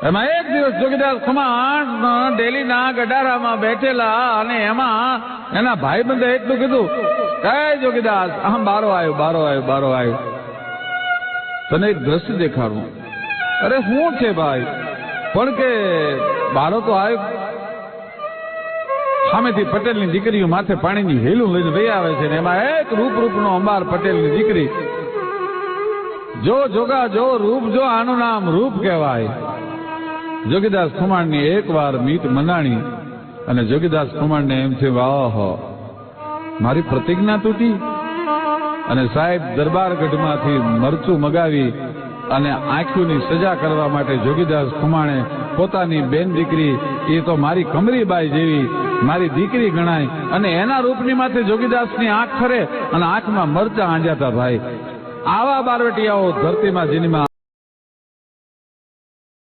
એમાં એક દિવસ જોગીદાસ ખુમાણ ડેલીના ગડારામાં બેઠેલા અને એમાં એના ભાઈબંધે એટલું કીધું, હે જોગીદાસ, આમ બારો આવ્યો, તને એક દ્રશ્ય દેખાડું. અરે શું છે ભાઈ? પણ કે બારો તો આવ્યો, સામેથી પટેલની દીકરીઓ માથે પાણીની હેલું લઈને વહી આવે છે ને એમાં એક રૂપનો અંબાર પટેલની દીકરી. જો જોગા જો રૂપ જો, આનું નામ રૂપ કહેવાય. જોગીદાસ ખુમાણની એક વાર મીત મનાણી અને જોગીદાસ ખુમાણને એમ થયું, વાહ, મારી પ્રતિજ્ઞા તૂટી. અને સાહેબ દરબારગઢમાંથી મરચું મગાવી અને આંખોની સજા કરવા માટે જોગીદાસ ખુમાણે પોતાની બેન દીકરી, એ તો મારી કમરીબાઈ જેવી મારી દીકરી ગણાય, અને એના રૂપની માથે જોગીદાસની આંખ ખરે અને આંખમાં મરચા આંજ્યા હતા. ભાઈ, આવા બારવટિયાઓ ધરતીમાં જીનમાં